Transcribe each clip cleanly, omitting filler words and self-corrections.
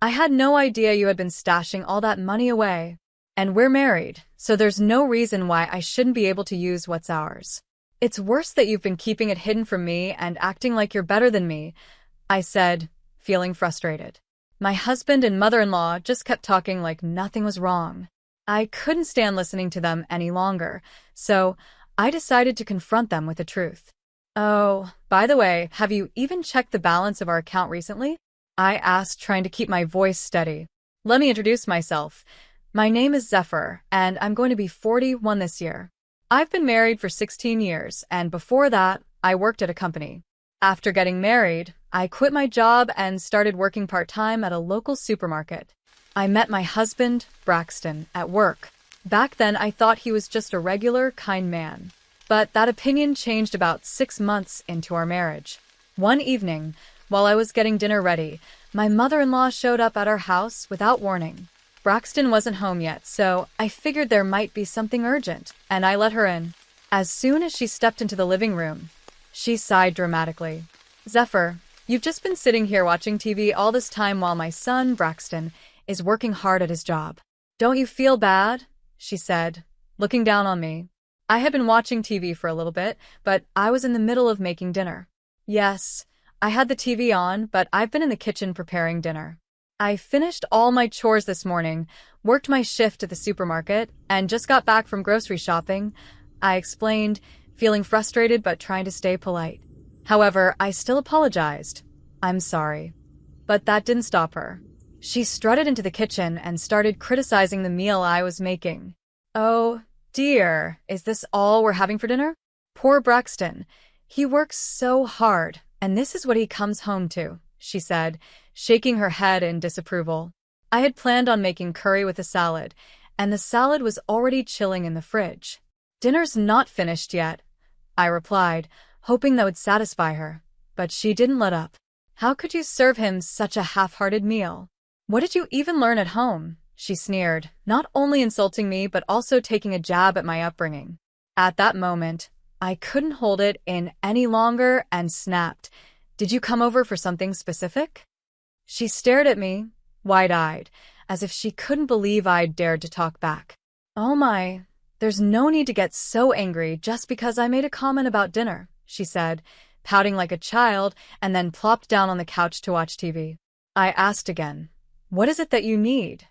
I had no idea you had been stashing all that money away. And we're married, so there's no reason why I shouldn't be able to use what's ours. It's worse that you've been keeping it hidden from me and acting like you're better than me, I said, feeling frustrated. My husband and mother-in-law just kept talking like nothing was wrong. I couldn't stand listening to them any longer, so I decided to confront them with the truth. Oh, by the way, have you even checked the balance of our account recently? I asked, trying to keep my voice steady. Let me introduce myself. My name is Zephyr, and I'm going to be 41 this year. I've been married for 16 years, and before that, I worked at a company. After getting married, I quit my job and started working part-time at a local supermarket. I met my husband, Braxton, at work. Back then, I thought he was just a regular, kind man. But that opinion changed about 6 months into our marriage. One evening, while I was getting dinner ready, my mother-in-law showed up at our house without warning. Braxton wasn't home yet, so I figured there might be something urgent, and I let her in. As soon as she stepped into the living room, she sighed dramatically. Zephyr, you've just been sitting here watching TV all this time while my son, Braxton, is working hard at his job. Don't you feel bad? She said, looking down on me. I had been watching TV for a little bit, but I was in the middle of making dinner. Yes, I had the TV on, but I've been in the kitchen preparing dinner. I finished all my chores this morning, worked my shift at the supermarket, and just got back from grocery shopping, I explained, feeling frustrated but trying to stay polite. However, I still apologized. I'm sorry. But that didn't stop her. She strutted into the kitchen and started criticizing the meal I was making. Oh, dear, is this all we're having for dinner? Poor Braxton. He works so hard, and this is what he comes home to, she said, shaking her head in disapproval. I had planned on making curry with a salad, and the salad was already chilling in the fridge. Dinner's not finished yet, I replied, hoping that would satisfy her, but she didn't let up. How could you serve him such a half-hearted meal? What did you even learn at home? She sneered, not only insulting me but also taking a jab at my upbringing. At that moment, I couldn't hold it in any longer and snapped. Did you come over for something specific? She stared at me, wide-eyed, as if she couldn't believe I'd dared to talk back. Oh my, there's no need to get so angry just because I made a comment about dinner, she said, pouting like a child, and then plopped down on the couch to watch TV. I asked again, what is it that you need?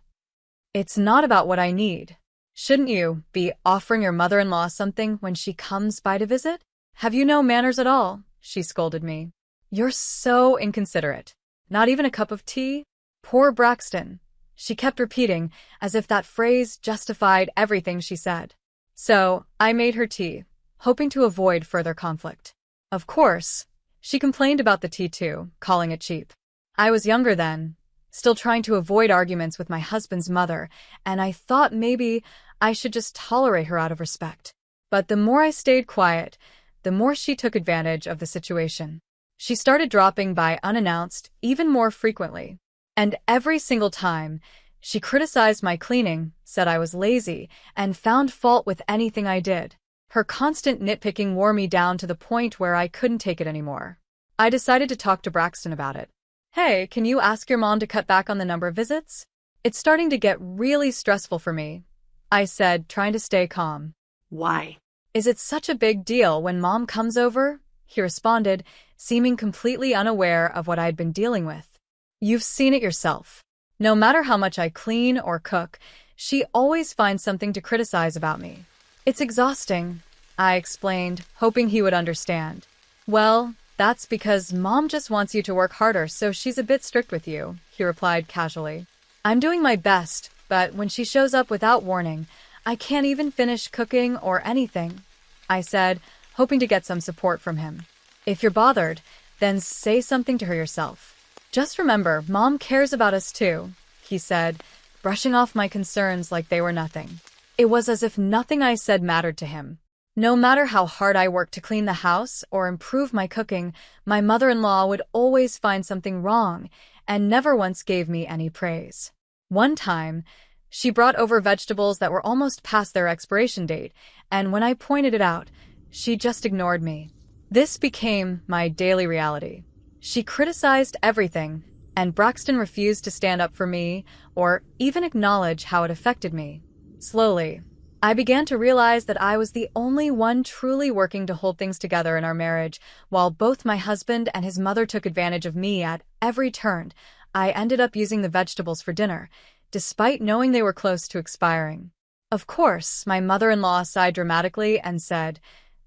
It's not about what I need. Shouldn't you be offering your mother-in-law something when she comes by to visit? Have you no manners at all? She scolded me. You're so inconsiderate. Not even a cup of tea? Poor Braxton. She kept repeating, as if that phrase justified everything she said. So, I made her tea, hoping to avoid further conflict. Of course, she complained about the tea too, calling it cheap. I was younger then, still trying to avoid arguments with my husband's mother, and I thought maybe I should just tolerate her out of respect. But the more I stayed quiet, the more she took advantage of the situation. She started dropping by unannounced even more frequently. And every single time, she criticized my cleaning, said I was lazy, and found fault with anything I did. Her constant nitpicking wore me down to the point where I couldn't take it anymore. I decided to talk to Braxton about it. Hey, can you ask your mom to cut back on the number of visits? It's starting to get really stressful for me, I said, trying to stay calm. Why? Is it such a big deal when mom comes over? He responded, seeming completely unaware of what I'd been dealing with. You've seen it yourself. No matter how much I clean or cook, she always finds something to criticize about me. It's exhausting, I explained, hoping he would understand. Well, that's because mom just wants you to work harder, so she's a bit strict with you, he replied casually. I'm doing my best, but when she shows up without warning, I can't even finish cooking or anything, I said, hoping to get some support from him. If you're bothered, then say something to her yourself. Just remember, mom cares about us too, he said, brushing off my concerns like they were nothing. It was as if nothing I said mattered to him. No matter how hard I worked to clean the house or improve my cooking, my mother-in-law would always find something wrong and never once gave me any praise. One time, she brought over vegetables that were almost past their expiration date, and when I pointed it out, she just ignored me. This became my daily reality. She criticized everything, and Braxton refused to stand up for me or even acknowledge how it affected me. Slowly, I began to realize that I was the only one truly working to hold things together in our marriage, while both my husband and his mother took advantage of me at every turn. I ended up using the vegetables for dinner, despite knowing they were close to expiring. Of course, my mother-in-law sighed dramatically and said,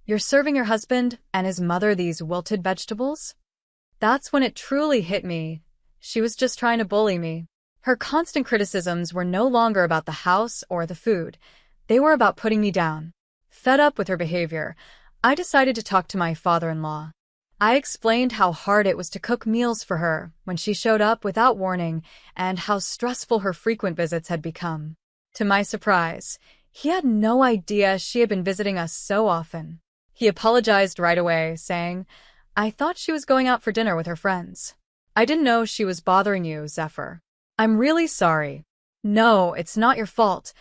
"You're serving your husband and his mother these wilted vegetables?" That's when it truly hit me. She was just trying to bully me. Her constant criticisms were no longer about the house or the food. They were about putting me down. Fed up with her behavior, I decided to talk to my father-in-law. I explained how hard it was to cook meals for her when she showed up without warning and how stressful her frequent visits had become. To my surprise, he had no idea she had been visiting us so often. He apologized right away, saying, "I thought she was going out for dinner with her friends. I didn't know she was bothering you, Zephyr. I'm really sorry." "No, it's not your fault,"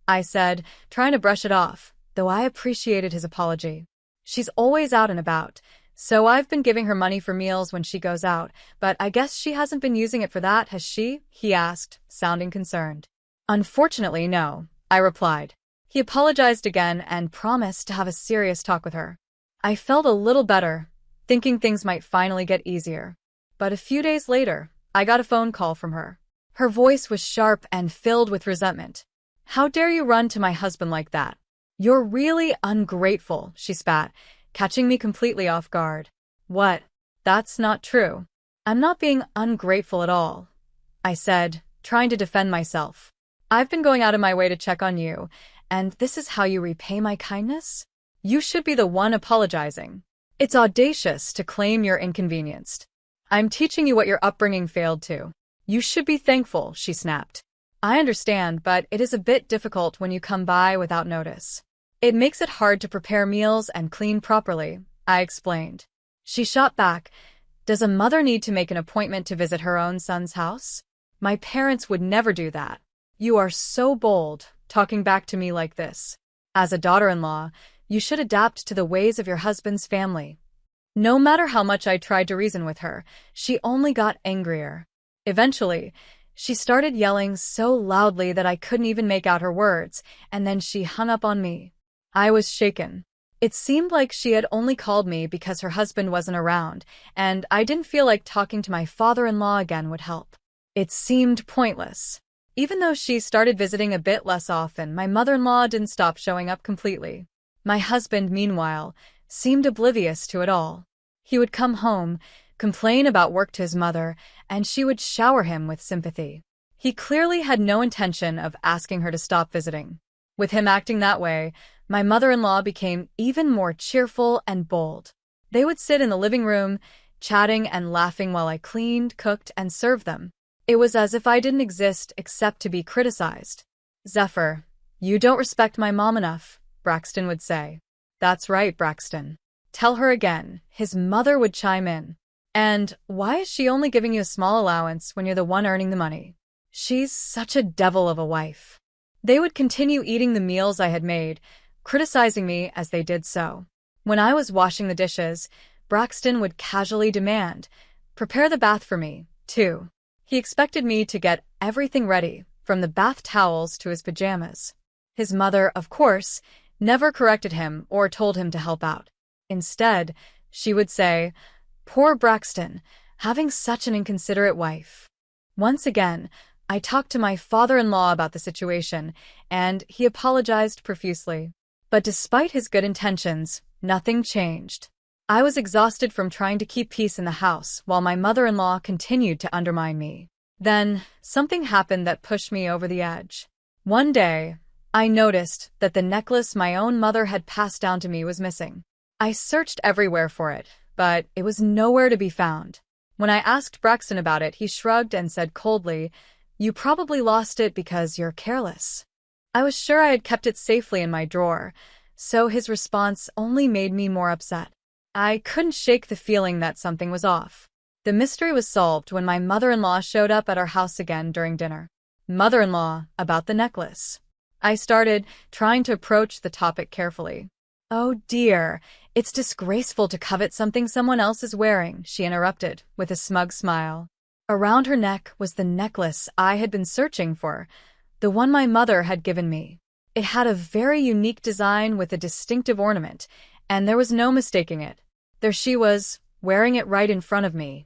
I said, trying to brush it off, though I appreciated his apology. "She's always out and about, so I've been giving her money for meals when she goes out, but I guess she hasn't been using it for that, has she?" he asked, sounding concerned. "Unfortunately, no," I replied. He apologized again and promised to have a serious talk with her. I felt a little better, thinking things might finally get easier. But a few days later, I got a phone call from her. Her voice was sharp and filled with resentment. "How dare you run to my husband like that? You're really ungrateful," she spat, catching me completely off guard. "What? That's not true. I'm not being ungrateful at all," I said, trying to defend myself. "I've been going out of my way to check on you, and this is how you repay my kindness? You should be the one apologizing. It's audacious to claim you're inconvenienced. I'm teaching you what your upbringing failed to. You should be thankful," she snapped. "I understand, but it is a bit difficult when you come by without notice. It makes it hard to prepare meals and clean properly," I explained. She shot back, "Does a mother need to make an appointment to visit her own son's house? My parents would never do that." "You are so bold, talking back to me like this. As a daughter-in-law, you should adapt to the ways of your husband's family." No matter how much I tried to reason with her, she only got angrier. Eventually, she started yelling so loudly that I couldn't even make out her words, and then she hung up on me. I was shaken. It seemed like she had only called me because her husband wasn't around, and I didn't feel like talking to my father-in-law again would help. It seemed pointless. Even though she started visiting a bit less often, my mother-in-law didn't stop showing up completely. My husband, meanwhile, seemed oblivious to it all. He would come home, complain about work to his mother, and she would shower him with sympathy. He clearly had no intention of asking her to stop visiting. With him acting that way, my mother-in-law became even more cheerful and bold. They would sit in the living room, chatting and laughing while I cleaned, cooked, and served them. It was as if I didn't exist except to be criticized. "Zephyr, you don't respect my mom enough," Braxton would say. "That's right, Braxton. Tell her again," his mother would chime in. "And why is she only giving you a small allowance when you're the one earning the money? She's such a devil of a wife." They would continue eating the meals I had made, criticizing me as they did so. When I was washing the dishes, Braxton would casually demand, "Prepare the bath for me, too." He expected me to get everything ready, from the bath towels to his pajamas. His mother, of course, never corrected him or told him to help out. Instead, she would say, "Poor Braxton, having such an inconsiderate wife." Once again, I talked to my father-in-law about the situation, and he apologized profusely. But despite his good intentions, nothing changed. I was exhausted from trying to keep peace in the house while my mother-in-law continued to undermine me. Then, something happened that pushed me over the edge. One day, I noticed that the necklace my own mother had passed down to me was missing. I searched everywhere for it, but it was nowhere to be found. When I asked Braxton about it, he shrugged and said coldly, "You probably lost it because you're careless." I was sure I had kept it safely in my drawer, so his response only made me more upset. I couldn't shake the feeling that something was off. The mystery was solved when my mother-in-law showed up at our house again during dinner. "Mother-in-law, about the necklace." I started, trying to approach the topic carefully. "Oh dear, it's disgraceful to covet something someone else is wearing," she interrupted, with a smug smile. Around her neck was the necklace I had been searching for, the one my mother had given me. It had a very unique design with a distinctive ornament, and there was no mistaking it. There she was, wearing it right in front of me.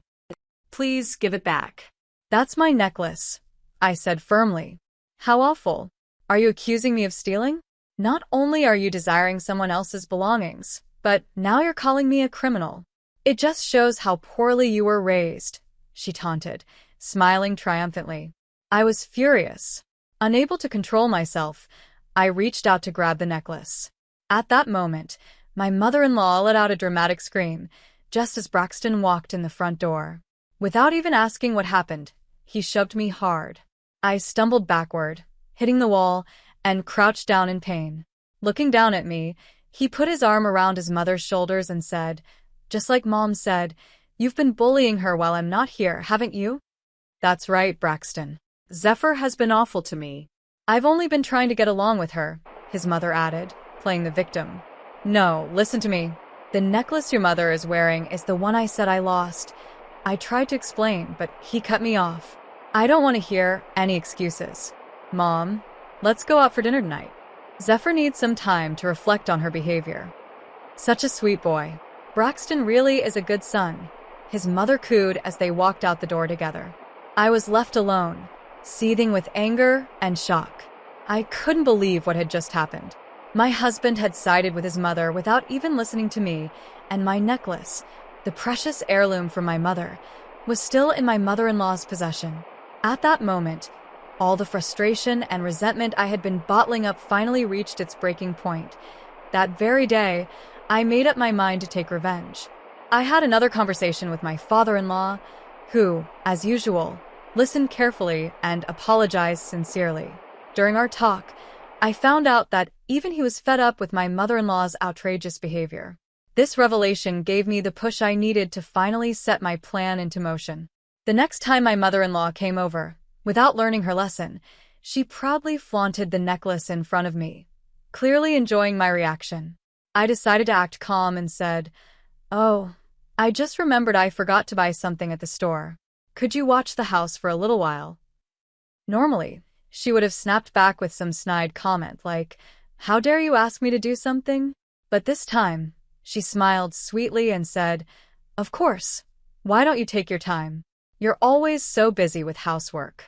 "Please give it back." "That's my necklace," I said firmly. "How awful. Are you accusing me of stealing? Not only are you desiring someone else's belongings, but now you're calling me a criminal. It just shows how poorly you were raised," she taunted, smiling triumphantly. I was furious. Unable to control myself, I reached out to grab the necklace. At that moment, my mother-in-law let out a dramatic scream, just as Braxton walked in the front door. Without even asking what happened, he shoved me hard. I stumbled backward, hitting the wall, and crouched down in pain. Looking down at me, he put his arm around his mother's shoulders and said, "Just like Mom said, you've been bullying her while I'm not here, haven't you?" "That's right, Braxton. Zephyr has been awful to me." "I've only been trying to get along with her," his mother added, playing the victim. "No, listen to me. The necklace your mother is wearing is the one I said I lost." I tried to explain, but he cut me off. "I don't want to hear any excuses. Mom, let's go out for dinner tonight. Zephyr needs some time to reflect on her behavior." "Such a sweet boy. Braxton really is a good son," his mother cooed as they walked out the door together. I was left alone, seething with anger and shock. I couldn't believe what had just happened. My husband had sided with his mother without even listening to me, and my necklace, the precious heirloom from my mother, was still in my mother-in-law's possession. At that moment, all the frustration and resentment I had been bottling up finally reached its breaking point. That very day, I made up my mind to take revenge. I had another conversation with my father-in-law, who, as usual, listened carefully and apologized sincerely. During our talk, I found out that even he was fed up with my mother-in-law's outrageous behavior. This revelation gave me the push I needed to finally set my plan into motion. The next time my mother-in-law came over, without learning her lesson, she proudly flaunted the necklace in front of me, clearly enjoying my reaction. I decided to act calm and said, "Oh, I just remembered I forgot to buy something at the store. Could you watch the house for a little while?" Normally, she would have snapped back with some snide comment like, "How dare you ask me to do something?" But this time, she smiled sweetly and said, "Of course. Why don't you take your time? You're always so busy with housework."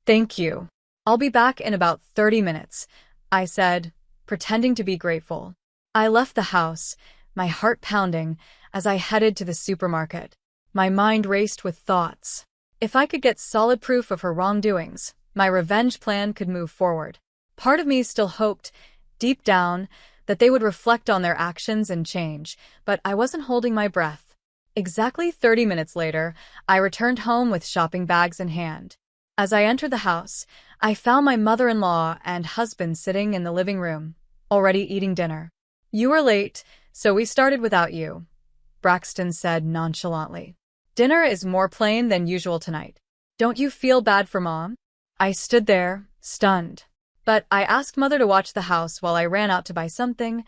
"Thank you. I'll be back in about 30 minutes, I said, pretending to be grateful. I left the house, my heart pounding, as I headed to the supermarket. My mind raced with thoughts. If I could get solid proof of her wrongdoings, my revenge plan could move forward. Part of me still hoped, deep down, that they would reflect on their actions and change, but I wasn't holding my breath. Exactly 30 minutes later, I returned home with shopping bags in hand. As I entered the house, I found my mother-in-law and husband sitting in the living room, already eating dinner. "You were late, so we started without you," Braxton said nonchalantly. "Dinner is more plain than usual tonight. Don't you feel bad for Mom?" I stood there, stunned. "But I asked Mother to watch the house while I ran out to buy something,"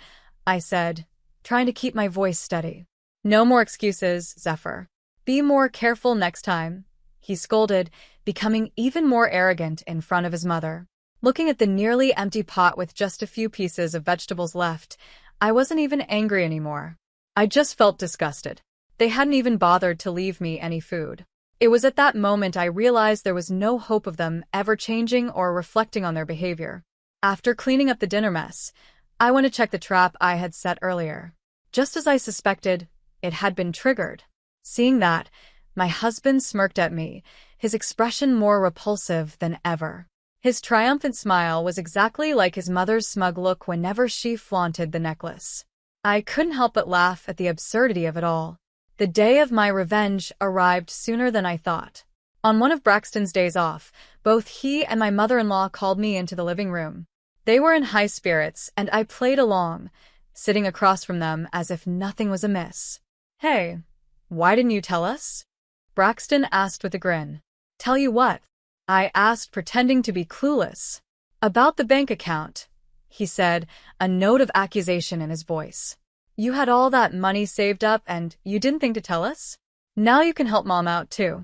I said, trying to keep my voice steady. "No more excuses, Zephyr. Be more careful next time," he scolded, becoming even more arrogant in front of his mother. Looking at the nearly empty pot with just a few pieces of vegetables left, I wasn't even angry anymore. I just felt disgusted. They hadn't even bothered to leave me any food. It was at that moment I realized there was no hope of them ever changing or reflecting on their behavior. After cleaning up the dinner mess, I went to check the trap I had set earlier. Just as I suspected, it had been triggered. Seeing that, my husband smirked at me, his expression more repulsive than ever. His triumphant smile was exactly like his mother's smug look whenever she flaunted the necklace. I couldn't help but laugh at the absurdity of it all. The day of my revenge arrived sooner than I thought. On one of Braxton's days off, both he and my mother-in-law called me into the living room. They were in high spirits, and I played along, sitting across from them as if nothing was amiss. "Hey, why didn't you tell us?" Braxton asked with a grin. "Tell you what?" I asked, pretending to be clueless. "About the bank account," he said, a note of accusation in his voice. "You had all that money saved up and you didn't think to tell us? Now you can help Mom out too."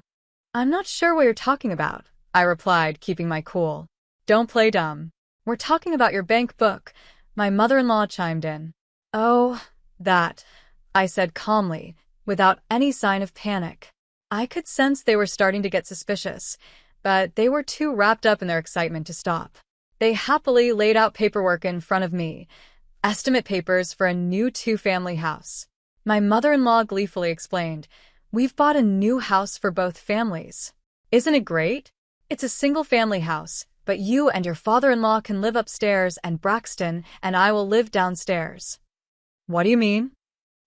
I'm not sure what you're talking about, I replied, keeping my cool. Don't play dumb. We're talking about your bank book, my mother-in-law chimed in. Oh, that, I said calmly, without any sign of panic. I could sense they were starting to get suspicious, but they were too wrapped up in their excitement to stop. They happily laid out paperwork in front of me, estimate papers for a new 2-family house. My mother-in-law gleefully explained, "We've bought a new house for both families. Isn't it great? It's a single-family house, but you and your father-in-law can live upstairs and Braxton and I will live downstairs." What do you mean?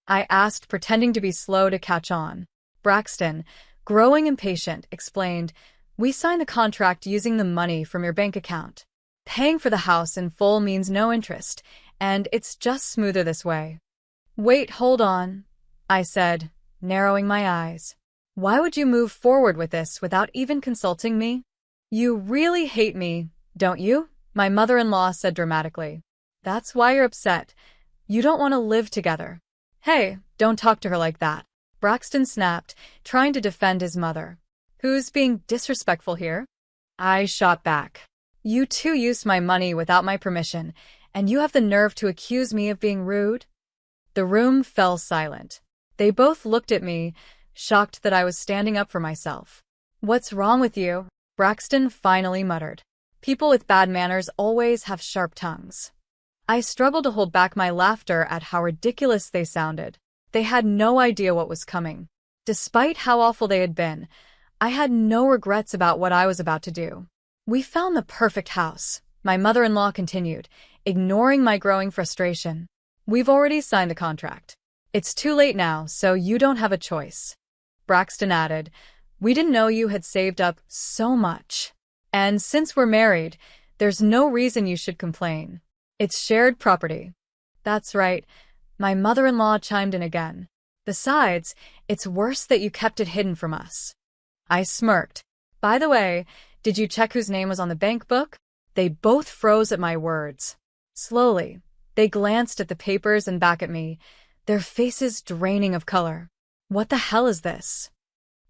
I asked, pretending to be slow to catch on. Braxton, growing impatient, explained, "We signed the contract using the money from your bank account. Paying for the house in full means no interest, and it's just smoother this way." Wait, hold on, I said, narrowing my eyes. Why would you move forward with this without even consulting me? You really hate me, don't you? My mother-in-law said dramatically. That's why you're upset. You don't want to live together. Hey, don't talk to her like that, Braxton snapped, trying to defend his mother. Who's being disrespectful here? I shot back. You two used my money without my permission, and you have the nerve to accuse me of being rude? The room fell silent. They both looked at me, shocked that I was standing up for myself. What's wrong with you? Braxton finally muttered. People with bad manners always have sharp tongues. I struggled to hold back my laughter at how ridiculous they sounded. They had no idea what was coming. Despite how awful they had been, I had no regrets about what I was about to do. We found the perfect house, my mother-in-law continued, ignoring my growing frustration. We've already signed the contract. It's too late now, so you don't have a choice. Braxton added, we didn't know you had saved up so much. And since we're married, there's no reason you should complain. It's shared property. That's right, my mother-in-law chimed in again. Besides, it's worse that you kept it hidden from us. I smirked. By the way, did you check whose name was on the bank book? They both froze at my words. Slowly, they glanced at the papers and back at me, their faces draining of color. What the hell is this?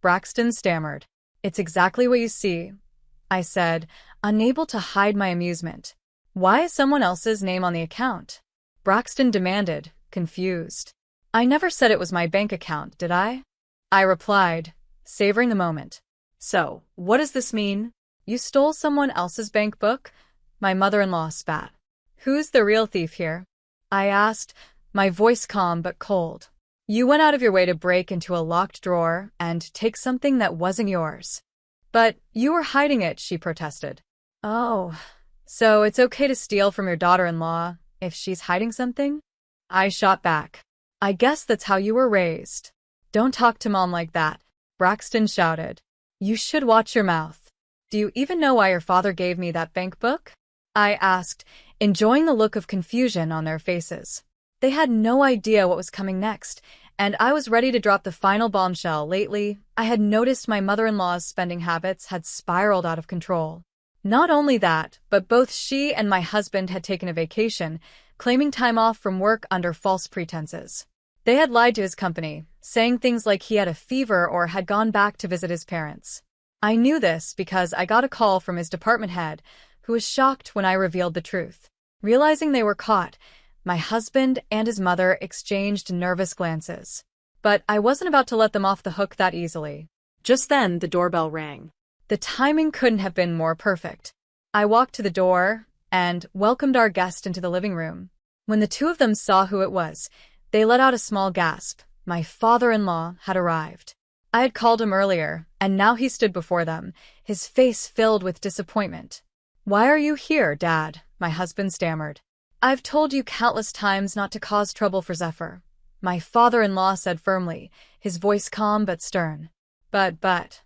Braxton stammered. It's exactly what you see, I said, unable to hide my amusement. Why is someone else's name on the account? Braxton demanded, confused. I never said it was my bank account, did I? I replied, savoring the moment. So, what does this mean? You stole someone else's bank book? My mother-in-law spat. Who's the real thief here? I asked, my voice calm but cold. You went out of your way to break into a locked drawer and take something that wasn't yours. But you were hiding it, she protested. Oh, so it's okay to steal from your daughter-in-law if she's hiding something? I shot back. I guess that's how you were raised. Don't talk to Mom like that, Braxton shouted. You should watch your mouth. Do you even know why your father gave me that bank book? I asked, enjoying the look of confusion on their faces. They had no idea what was coming next, and I was ready to drop the final bombshell. Lately, I had noticed my mother-in-law's spending habits had spiraled out of control. Not only that, but both she and my husband had taken a vacation, claiming time off from work under false pretenses. They had lied to his company, saying things like he had a fever or had gone back to visit his parents. I knew this because I got a call from his department head, who was shocked when I revealed the truth. Realizing they were caught, my husband and his mother exchanged nervous glances. But I wasn't about to let them off the hook that easily. Just then, the doorbell rang. The timing couldn't have been more perfect. I walked to the door and welcomed our guest into the living room. When the two of them saw who it was, they let out a small gasp. My father-in-law had arrived. I had called him earlier, and now he stood before them, his face filled with disappointment. Why are you here, Dad? My husband stammered. I've told you countless times not to cause trouble for Zephyr, my father-in-law said firmly, his voice calm but stern. But.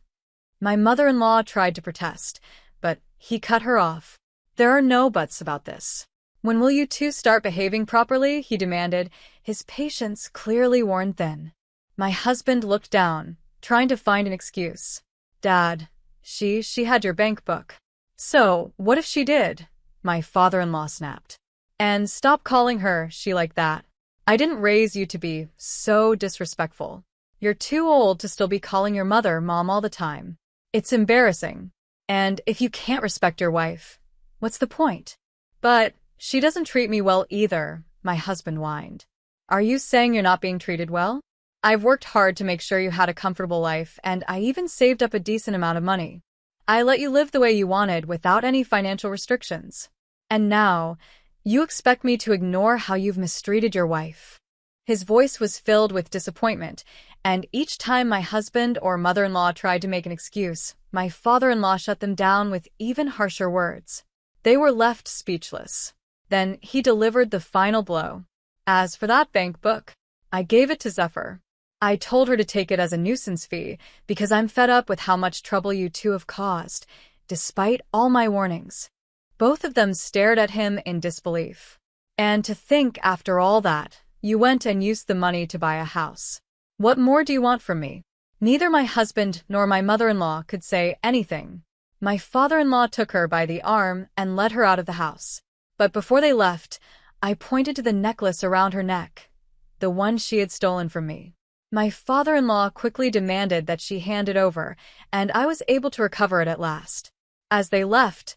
My mother-in-law tried to protest, but he cut her off. There are no buts about this. When will you two start behaving properly? He demanded, his patience clearly worn thin. My husband looked down, trying to find an excuse. Dad, she had your bank book. So, what if she did? My father-in-law snapped. And stop calling her she like that. I didn't raise you to be so disrespectful. You're too old to still be calling your mother Mom all the time. It's embarrassing. And if you can't respect your wife, what's the point? But she doesn't treat me well either, my husband whined. Are you saying you're not being treated well? I've worked hard to make sure you had a comfortable life, and I even saved up a decent amount of money. I let you live the way you wanted without any financial restrictions. And now, you expect me to ignore how you've mistreated your wife. His voice was filled with disappointment, and each time my husband or mother-in-law tried to make an excuse, my father-in-law shut them down with even harsher words. They were left speechless. Then he delivered the final blow. As for that bank book, I gave it to Zephyr. I told her to take it as a nuisance fee because I'm fed up with how much trouble you two have caused, despite all my warnings. Both of them stared at him in disbelief. And to think, after all that, you went and used the money to buy a house. What more do you want from me? Neither my husband nor my mother-in-law could say anything. My father-in-law took her by the arm and led her out of the house. But before they left, I pointed to the necklace around her neck, the one she had stolen from me. My father-in-law quickly demanded that she hand it over, and I was able to recover it at last. As they left,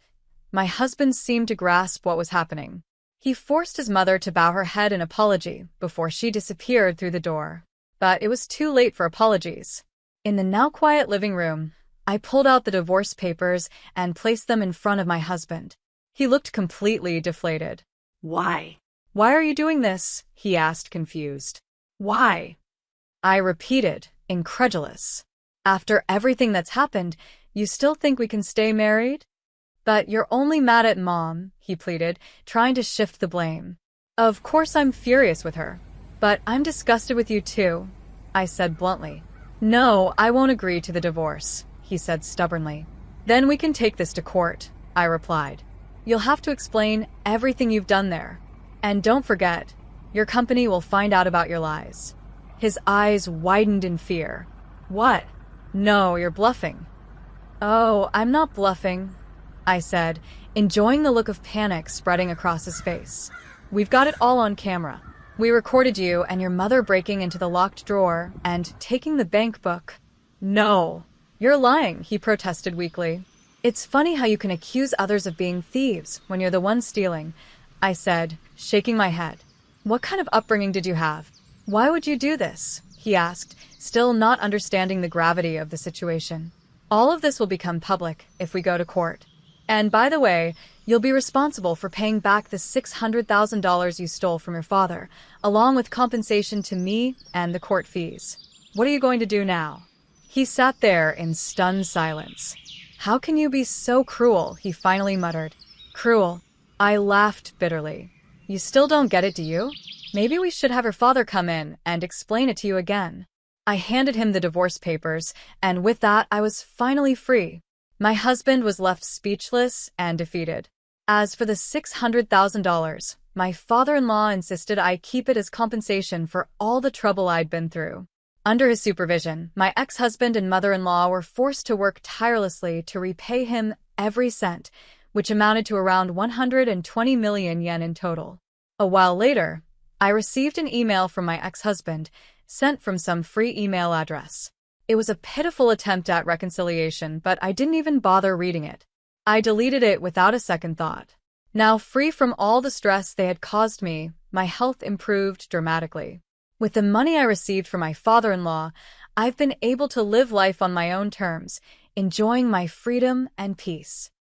my husband seemed to grasp what was happening. He forced his mother to bow her head in apology before she disappeared through the door. But it was too late for apologies. In the now quiet living room, I pulled out the divorce papers and placed them in front of my husband. He looked completely deflated. Why? Why are you doing this? He asked, confused. Why? I repeated, incredulous. After everything that's happened, you still think we can stay married? But you're only mad at Mom, he pleaded, trying to shift the blame. Of course I'm furious with her. But I'm disgusted with you too, I said bluntly. No, I won't agree to the divorce, he said stubbornly. Then we can take this to court, I replied. You'll have to explain everything you've done there. And don't forget, your company will find out about your lies. His eyes widened in fear. What? No, you're bluffing. Oh, I'm not bluffing, I said, enjoying the look of panic spreading across his face. We've got it all on camera. We recorded you and your mother breaking into the locked drawer and taking the bank book. No, you're lying, he protested weakly. It's funny how you can accuse others of being thieves when you're the one stealing, I said, shaking my head. What kind of upbringing did you have? Why would you do this? He asked, still not understanding the gravity of the situation. All of this will become public if we go to court. And by the way, you'll be responsible for paying back the $600,000 you stole from your father, along with compensation to me and the court fees. What are you going to do now? He sat there in stunned silence. How can you be so cruel? He finally muttered. Cruel. I laughed bitterly. You still don't get it, do you? Maybe we should have her father come in and explain it to you again. I handed him the divorce papers, and with that I was finally free. My husband was left speechless and defeated. As for the $600,000, my father-in-law insisted I keep it as compensation for all the trouble I'd been through. Under his supervision, my ex-husband and mother-in-law were forced to work tirelessly to repay him every cent, which amounted to around 120 million yen in total. A while later, I received an email from my ex-husband, sent from some free email address. It was a pitiful attempt at reconciliation, but I didn't even bother reading it. I deleted it without a second thought. Now free from all the stress they had caused me, my health improved dramatically. With the money I received from my father-in-law, I've been able to live life on my own terms, enjoying my freedom and peace.